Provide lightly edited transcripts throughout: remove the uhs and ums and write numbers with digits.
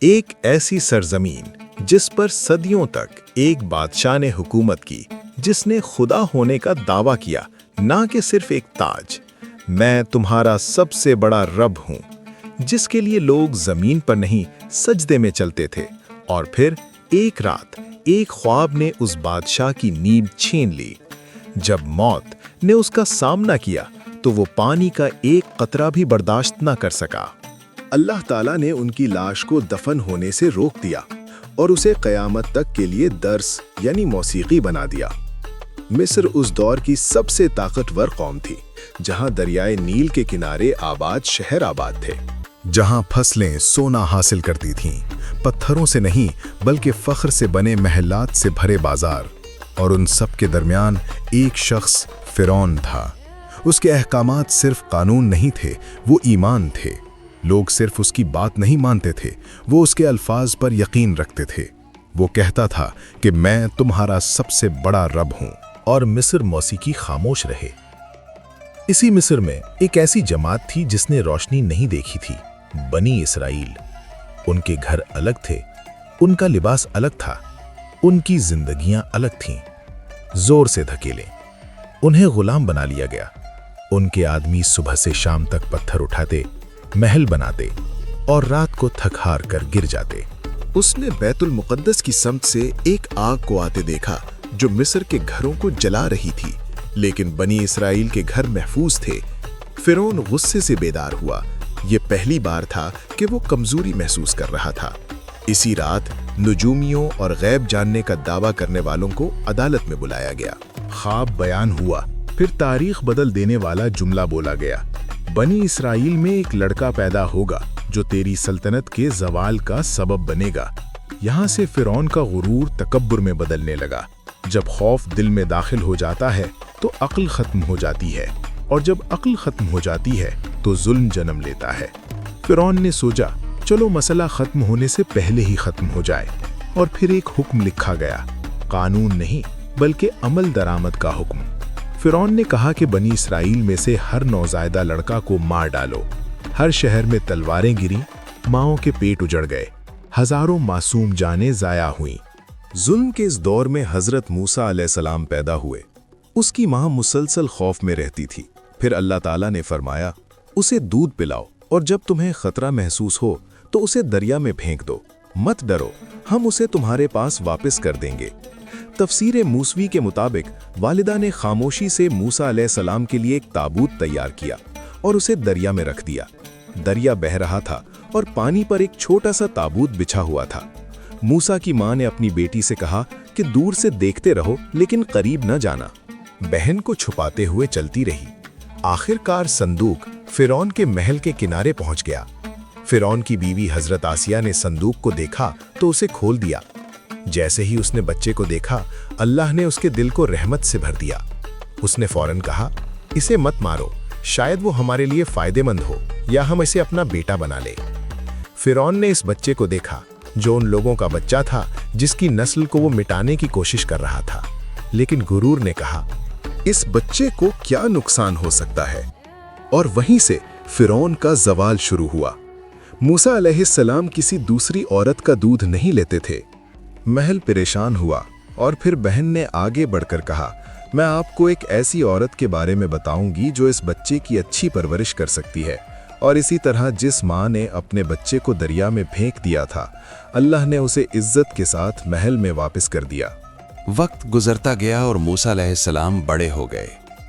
ایک ایسی سرزمین جس پر صدیوں تک ایک بادشاہ نے حکومت کی، جس نے خدا ہونے کا دعویٰ کیا، نہ کہ صرف ایک تاج۔ میں تمہارا سب سے بڑا رب ہوں، جس کے لیے لوگ زمین پر نہیں سجدے میں چلتے تھے۔ اور پھر ایک رات ایک خواب نے اس بادشاہ کی نیند چھین لی۔ جب موت نے اس کا سامنا کیا تو وہ پانی کا ایک قطرہ بھی برداشت نہ کر سکا۔ اللہ تعالیٰ نے ان کی لاش کو دفن ہونے سے روک دیا اور اسے قیامت تک کے لیے درس یعنی موسیقی بنا دیا۔ مصر اس دور کی سب سے طاقتور قوم تھی، جہاں دریائے نیل کے کنارے آباد شہر آباد تھے، جہاں فصلیں سونا حاصل کرتی تھیں، پتھروں سے نہیں بلکہ فخر سے بنے محلات سے بھرے بازار۔ اور ان سب کے درمیان ایک شخص فرعون تھا۔ اس کے احکامات صرف قانون نہیں تھے، وہ ایمان تھے۔ لوگ صرف اس کی بات نہیں مانتے تھے، وہ اس کے الفاظ پر یقین رکھتے تھے۔ وہ کہتا تھا کہ میں تمہارا سب سے بڑا رب ہوں۔ اور مصر موسیقی خاموش رہے۔ اسی مصر میں ایک ایسی جماعت تھی جس نے روشنی نہیں دیکھی تھی، بنی اسرائیل۔ ان کے گھر الگ تھے، ان کا لباس الگ تھا، ان کی زندگیاں الگ تھیں۔ زور سے دھکیلیں، انہیں غلام بنا لیا گیا۔ ان کے آدمی صبح سے شام تک پتھر اٹھاتے، محل بناتے اور رات کو تھک ہار کر گر جاتے۔ اس نے بیت المقدس کی سمت سے ایک آگ کو آتے دیکھا جو مصر کے گھروں کو جلا رہی تھی، لیکن بنی اسرائیل کے گھر محفوظ تھے۔ فرعون غصے سے بیدار ہوا۔ یہ پہلی بار تھا کہ وہ کمزوری محسوس کر رہا تھا۔ اسی رات نجومیوں اور غیب جاننے کا دعویٰ کرنے والوں کو عدالت میں بلایا گیا۔ خواب بیان ہوا، پھر تاریخ بدل دینے والا جملہ بولا گیا۔ بنی اسرائیل میں ایک لڑکا پیدا ہوگا جو تیری سلطنت کے زوال کا سبب بنے گا۔ یہاں سے فرعون کا غرور تکبر میں بدلنے لگا۔ جب خوف دل میں داخل ہو جاتا ہے تو عقل ختم ہو جاتی ہے، اور جب عقل ختم ہو جاتی ہے تو ظلم جنم لیتا ہے۔ فرعون نے سوچا چلو مسئلہ ختم ہونے سے پہلے ہی ختم ہو جائے، اور پھر ایک حکم لکھا گیا، قانون نہیں بلکہ عمل درآمد کا حکم۔ فرعون نے کہا کہ بنی اسرائیل میں سے ہر نوزائیدہ لڑکا کو مار ڈالو۔ ہر شہر میں تلواریں گریں، ماؤں کے پیٹ اجڑ گئے، ہزاروں معصوم جانیں ضائع ہوئیں۔ ظلم کے اس دور میں حضرت موسیٰ علیہ السلام پیدا ہوئے۔ اس کی ماں مسلسل خوف میں رہتی تھی۔ پھر اللہ تعالیٰ نے فرمایا، اسے دودھ پلاؤ، اور جب تمہیں خطرہ محسوس ہو تو اسے دریا میں پھینک دو، مت ڈرو، ہم اسے تمہارے پاس واپس کر دیں گے۔ تفسیر موسوی کے مطابق والدہ نے خاموشی سے موسیٰ علیہ السلام کے لیے ایک تابوت تیار کیا اور اسے دریا میں رکھ دیا۔ دریا بہہ رہا تھا اور پانی پر ایک چھوٹا سا تابوت بچھا ہوا تھا۔ موسیٰ کی ماں نے اپنی بیٹی سے کہا کہ دور سے دیکھتے رہو لیکن قریب نہ جانا۔ بہن کو چھپاتے ہوئے چلتی رہی۔ آخر کار صندوق فرعون کے محل کے کنارے پہنچ گیا۔ فرعون کی بیوی حضرت آسیہ نے صندوق کو دیکھا تو اسے کھول دیا۔ جیسے ہی اس نے بچے کو دیکھا، اللہ نے اس کے دل کو رحمت سے بھر دیا۔ اس نے فوراً کہا، اسے مت مارو، شاید وہ ہمارے لیے فائدہ مند ہو، یا ہم اسے اپنا بیٹا بنا لیں۔ فرعون نے اس بچے کو دیکھا جو ان لوگوں کا بچہ تھا جس کی نسل کو وہ مٹانے کی کوشش کر رہا تھا، لیکن غرور نے کہا، اس بچے کو کیا نقصان ہو سکتا ہے؟ اور وہیں سے فرعون کا زوال شروع ہوا۔ موسیٰ علیہ السلام کسی دوسری عورت کا دودھ نہیں لیتے تھے۔ محل پریشان ہوا، اور پھر بہن نے آگے بڑھ کر کہا، میں آپ کو ایک ایسی عورت کے بارے میں بتاؤں گی جو اس بچے کی اچھی پرورش کر سکتی ہے۔ اور اسی طرح جس ماں نے اپنے بچے کو دریا میں پھینک دیا تھا، اللہ نے اسے عزت کے ساتھ محل میں واپس کر دیا۔ وقت گزرتا گیا اور موسیٰ علیہ السلام بڑے ہو گئے۔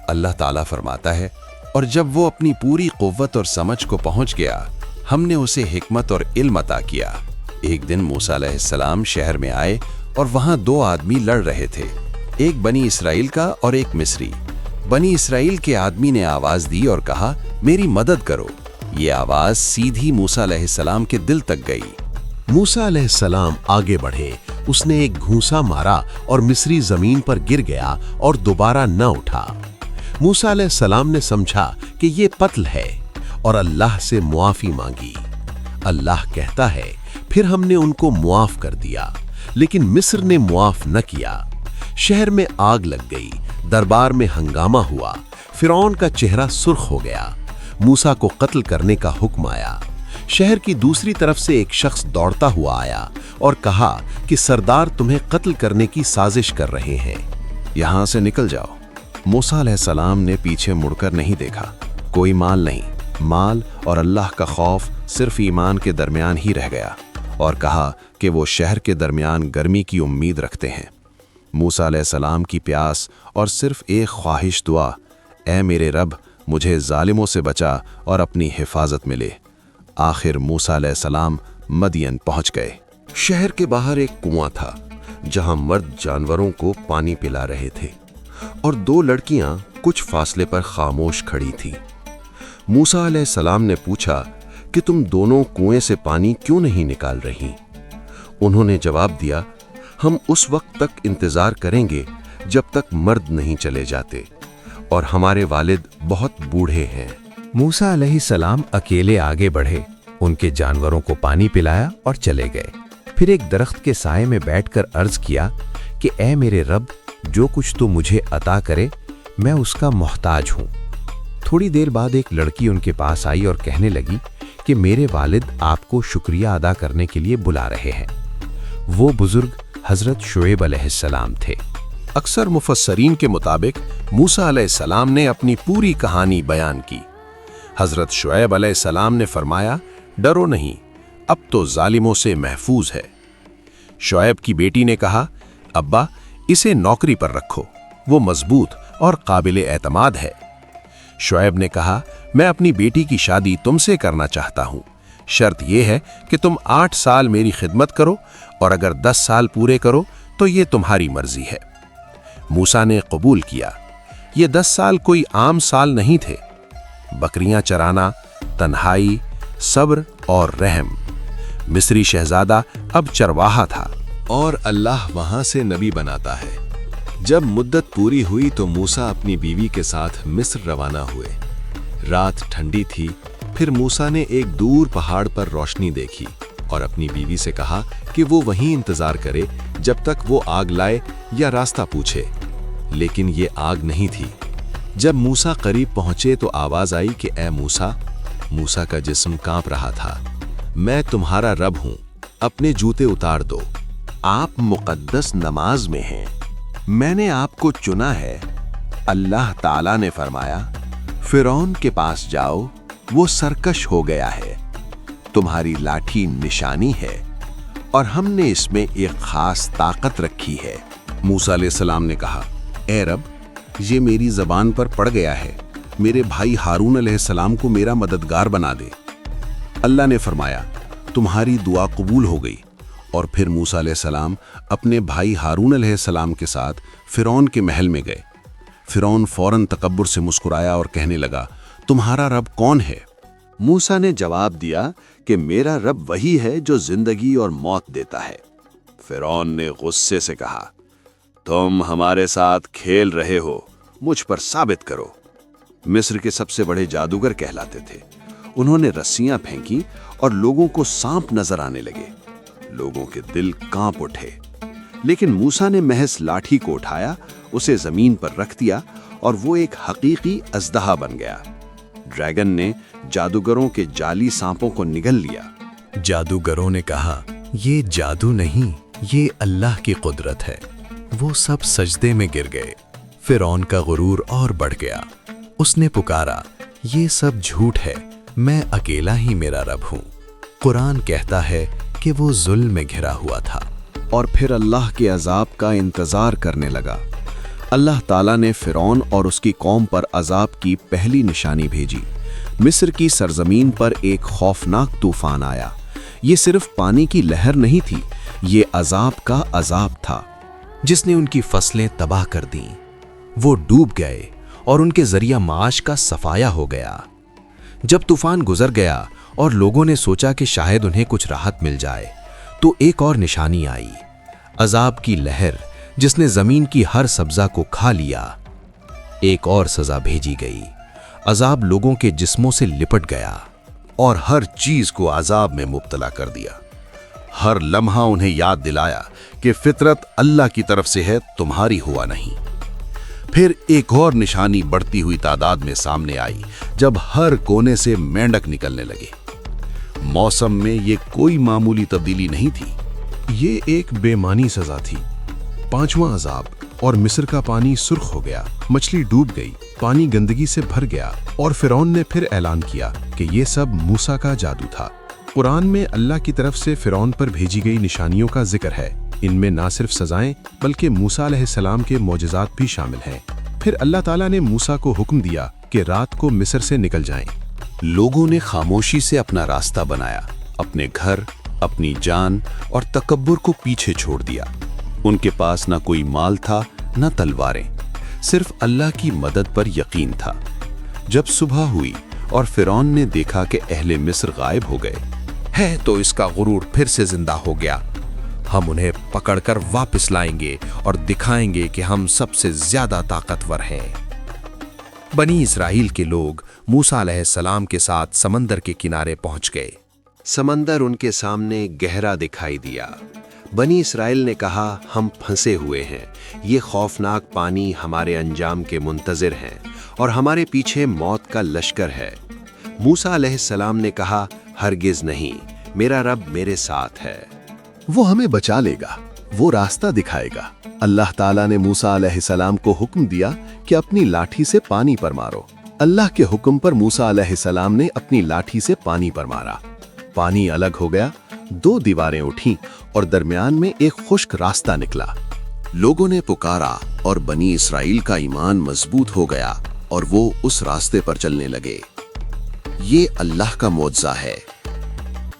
اللہ تعالیٰ فرماتا ہے، اور جب وہ اپنی پوری قوت اور سمجھ کو پہنچ گیا، ہم نے اسے حکمت اور علم عطا کیا۔ ایک دن موسیٰ علیہ السلام شہر میں آئے اور وہاں دو آدمی لڑ رہے تھے، ایک بنی اسرائیل کا اور ایک مصری۔ بنی اسرائیل کے آدمی نے آواز دی اور کہا، میری مدد کرو۔ یہ آواز سیدھی موسیٰ علیہ السلام کے دل تک گئی۔ موسیٰ علیہ السلام آگے بڑھے، اس نے ایک گھونسا مارا اور مصری زمین پر گر گیا اور دوبارہ نہ اٹھا۔ موسیٰ علیہ السلام نے سمجھا کہ یہ قتل ہے اور اللہ سے معافی مانگی۔ اللہ کہتا ہے، پھر ہم نے ان کو معاف کر دیا، لیکن مصر نے معاف نہ کیا۔ شہر میں آگ لگ گئی، دربار میں ہنگامہ ہوا، فرعون کا چہرہ سرخ ہو گیا۔ موسیٰ کو قتل کرنے کا حکم آیا۔ शहर की दूसरी तरफ से एक शख्स दौड़ता हुआ आया और कहा कि सरदार तुम्हें कत्ल करने की साजिश कर रहे हैं। यहाँ से निकल जाओ। मूसा अलैहिस्सलाम ने पीछे मुड़कर नहीं देखा। कोई माल नहीं, माल और अल्लाह का खौफ सिर्फ ईमान के दरमियान ही रह गया, और कहा कि वो शहर के दरमियान गर्मी की उम्मीद रखते हैं। मूसा अलैहिस्सलाम की प्यास और सिर्फ एक ख्वाहिश दुआ, ऐ मेरे रब मुझे जालिमों से बचा और अपनी हिफाजत में ले। आखिर मूसा अलैहिस्सलाम मदियन पहुंच गए। शहर के बाहर एक कुआं था जहां मर्द जानवरों को पानी पिला रहे थे और दो लड़कियां कुछ फासले पर खामोश खड़ी थीं। मूसा अलैहिस्सलाम ने पूछा कि तुम दोनों कुएं से पानी क्यों नहीं निकाल रही? उन्होंने जवाब दिया, हम उस वक्त तक इंतजार करेंगे जब तक मर्द नहीं चले जाते और हमारे वालिद बहुत बूढ़े हैं। मूसा अलैहिस्सलाम अकेले आगे बढ़े, उनके जानवरों को पानी पिलाया और चले गए। फिर एक दरख्त के साए में बैठकर अर्ज किया कि ऐ मेरे रब, जो कुछ तू मुझे अता करे मैं उसका मोहताज हूँ। थोड़ी देर बाद एक लड़की उनके पास आई और कहने लगी कि मेरे वालिद आपको शुक्रिया अदा करने के लिए बुला रहे हैं। वो बुजुर्ग हजरत शुएब अलैहिस्सलाम थे। अक्सर मुफस्सरीन के मुताबिक मूसा अलैहिस्सलाम ने अपनी पूरी कहानी बयान की। हजरत शुएब अलैहिस्सलाम ने फरमाया, डरो नहीं, अब तो जालिमों से महफूज है। शुएब की बेटी ने कहा, अब्बा इसे नौकरी पर रखो, वो मजबूत और काबिल एतमाद है। शुएब ने कहा, मैं अपनी बेटी की शादी तुमसे करना चाहता हूँ, शर्त यह है कि तुम 8 साल मेरी खिदमत करो और अगर 10 साल पूरे करो तो ये तुम्हारी मर्जी है। मूसा ने कबूल किया। ये 10 साल कोई आम साल नहीं थे। बकरियां चराना, तन्हाई, सब्र और रहम। मिस्री शहजादा अब चरवाहा था और अल्लाह वहां से नबी बनाता है। जब मुद्दत पूरी हुई तो मूसा अपनी बीवी के साथ मिस्र रवाना हुए। रात ठंडी थी। फिर मूसा ने एक दूर पहाड़ पर रोशनी देखी और अपनी बीवी से कहा कि वो वहीं इंतजार करे जब तक वो आग लाए या रास्ता पूछे, लेकिन ये आग नहीं थी। जब मूसा करीब पहुंचे तो आवाज आई कि ऐ मूसा। मूसा का जिस्म कांप रहा था। मैं तुम्हारा रब हूं, अपने जूते उतार दो। आप मुकद्दस नमाज में हैं, मैंने आपको चुना है। अल्लाह ताला ने फरमाया, फिरौन के पास जाओ, वो सरकश हो गया है। तुम्हारी लाठी निशानी है और हमने इसमें एक खास ताकत रखी है। मूसा अलैहिस्सलाम ने कहा, ए रब, ये मेरी जबान पर पड़ गया है, मेरे भाई हारून अलैहिस्सलाम को मेरा मददगार बना दे। अल्लाह ने फरमाया, तुम्हारी दुआ कबूल हो गई। और फिर मूसा अलैहिस्सलाम अपने भाई हारून अलैहिस्सलाम के साथ फिरौन के महल में गए। फिरौन फौरन तकब्बुर से मुस्कुराया और कहने लगा, तुम्हारा रब कौन है? मूसा ने जवाब दिया कि मेरा रब वही है जो जिंदगी और मौत देता है। फिरौन ने गुस्से से कहा, तुम हमारे साथ खेल रहे हो, मुझ पर साबित करो। मिस्र के सबसे बड़े जादूगर कहलाते थे। उन्होंने रस्सियां फेंकी और लोगों को सांप नजर आने लगे। लोगों के दिल कांप उठे, लेकिन मूसा ने महज लाठी को उठाया, उसे जमीन पर रख दिया और वो एक हकीकी अजदहा बन गया। ड्रैगन ने जादूगरों के जाली सांपों को निगल लिया। जादूगरों ने कहा, ये जादू नहीं, ये अल्लाह की कुदरत है। वो सब सजदे में गिर गए। फिरौन का गुरूर और बढ़ गया। उसने पुकारा, ये सब झूठ है, मैं अकेला ही मेरा रब हूँ। कुरान कहता है कि वो जुल्म में घिरा हुआ था और फिर अल्लाह के अजाब का इंतजार करने लगा। अल्लाह ताला ने फिरौन और उसकी कौम पर अजाब की पहली निशानी भेजी। मिस्र की सरजमीन पर एक खौफनाक तूफान आया। ये सिर्फ पानी की लहर नहीं थी, ये अजाब का अजाब था जिसने उनकी फसलें तबाह कर दी। वो डूब गए और उनके जरिया माश का सफाया हो गया। जब तूफान गुजर गया और लोगों ने सोचा कि शायद उन्हें कुछ राहत मिल जाए, तो एक और निशानी आई, अजाब की लहर जिसने जमीन की हर सब्जा को खा लिया। एक और सजा भेजी गई, अजाब लोगों के जिस्मों से लिपट गया और हर चीज को अजाब में मुब्तला कर दिया। हर लम्हा उन्हें याद दिलाया कि फितरत अल्लाह की तरफ से है, तुम्हारी हुआ नहीं। फिर एक और निशानी बढ़ती हुई तादाद में सामने आई, जब हर कोने से मेंढक निकलने लगे। मौसम में ये कोई मामूली तब्दीली नहीं थी। ये एक बेमानी सजा थी। 5वां अजाब, और मिस्र का पानी सुर्ख हो गया, मछली डूब गई, पानी गंदगी से भर गया, और फिरौन ने फिर ऐलान किया कि ये सब मूसा का जादू था। कुरान में अल्लाह की तरफ से फिरौन पर भेजी गई निशानियों का जिक्र है। इनमें ना सिर्फ सजाएं बल्कि मूसा अलैहिस्सलाम के मौजज़ात भी शामिल हैं। फिर अल्लाह ताला ने मूसा को हुक्म दिया कि रात को मिस्र से निकल जाएं। लोगों ने खामोशी से अपना रास्ता बनाया, अपने घर, अपनी जान और तकब्बुर को पीछे छोड़ दिया। उनके पास ना कोई माल था, ना तलवारें, सिर्फ अल्लाह की मदद पर यकीन था। जब सुबह हुई और फिरौन ने देखा कि अहले मिस्र गायब हो गए, है तो इसका गुरूर फिर से जिंदा हो गया। हम उन्हें पकड़कर वापस लाएंगे और दिखाएंगे कि हम सबसे ज्यादा ताकतवर हैं। बनी इस्राइल के लोग मूसा अलैहिस्सलाम के साथ समंदर के किनारे पहुंच गए। समंदर उनके सामने गहरा दिखाई दिया। बनी इस्राइल ने कहा, हम फंसे हुए हैं, ये खौफनाक पानी हमारे अंजाम के मुंतज़िर हैं और हमारे पीछे मौत का लश्कर है। मूसा अलैहिस्सलाम ने कहा, हरगिज़ नहीं, मेरा रब मेरे साथ है, वो हमें बचा लेगा, वो रास्ता दिखाएगा। अल्लाह ताला ने मूसा अलैहिस्सलाम को हुक्म दिया कि अपनी लाठी से पानी पर मारो। अल्लाह के हुक्म पर मूसा अलैहिस्सलाम ने अपनी लाठी से पानी पर मारा। पानी अलग हो गया, 2 दीवारें उठीं और दरमियान में एक खुश्क रास्ता निकला। लोगों ने पुकारा और बनी इस्राइल का ईमान मजबूत हो गया और वो उस रास्ते पर चलने लगे। ये अल्लाह का मौजज़ा है।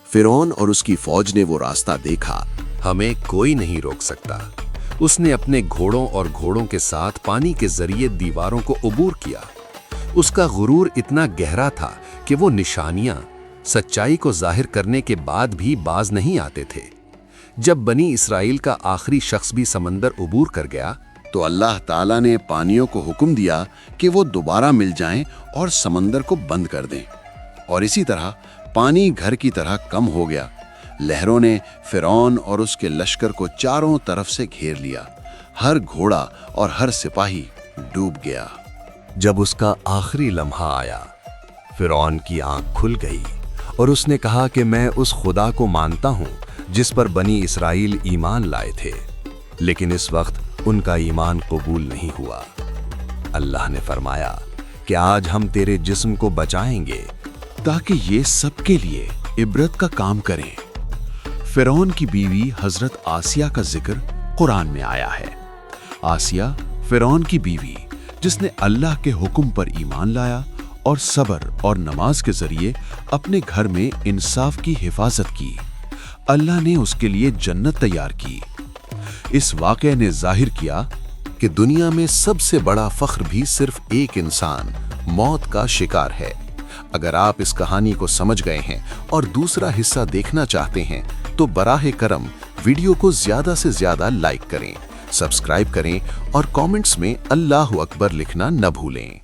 फिरौन और उसकी फौज ने वो रास्ता देखा। हमें कोई नहीं रोक सकता। उसने अपने घोड़ों और घोड़ों के साथ पानी के जरिए दीवारों को उबूर किया। उसका गुरूर इतना गहरा था कि वो निशानियां सच्चाई को जाहिर करने के बाद भी बाज नहीं आते थे। जब बनी इस्राइल का आखिरी शख्स भी समंदर उबूर कर गया, तो अल्लाह ताला ने पानियों को हुक्म दिया कि वो दोबारा मिल जाएं और समंदर को बंद कर दें। और इसी तरह पानी घर की तरह कम हो गया। लहरों ने फिरौन और उसके लश्कर को चारों तरफ से घेर लिया। हर घोड़ा और हर सिपाही डूब गया। जब उसका आखिरी लम्हा आया, फिरौन की आंख खुल गई और उसने कहा कि मैं उस खुदा को मानता हूं जिस पर बनी इस्राइल ईमान लाए थे, लेकिन इस वक्त उनका ईमान कबूल नहीं हुआ। अल्लाह ने फरमाया कि आज हम तेरे जिस्म को बचाएंगे ताकि ये सबके लिए इबरत का काम करें। फिरौन की बीवी हजरत आसिया का जिक्र कुरान में आया है। आसिया फिरौन की बीवी जिसने अल्लाह के हुक्म पर ईमान लाया और सब्र और नमाज के जरिए अपने घर में इंसाफ की हिफाजत की, अल्लाह ने उसके लिए जन्नत तैयार की। इस वाक़े ने जाहिर किया कि दुनिया में सबसे बड़ा फख्र भी सिर्फ एक इंसान मौत का शिकार है। अगर आप इस कहानी को समझ गए हैं और दूसरा हिस्सा देखना चाहते हैं तो बराहे करम वीडियो को ज्यादा से ज्यादा लाइक करें, सब्सक्राइब करें और कमेंट्स में अल्लाहु अकबर लिखना न भूलें।